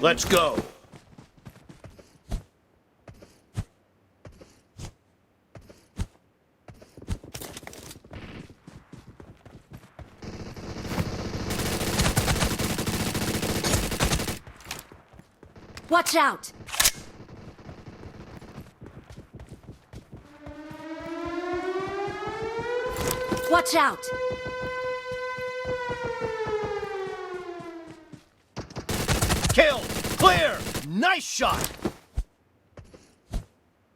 Let's go. Watch out! Watch out! Kill! Clear! Nice shot!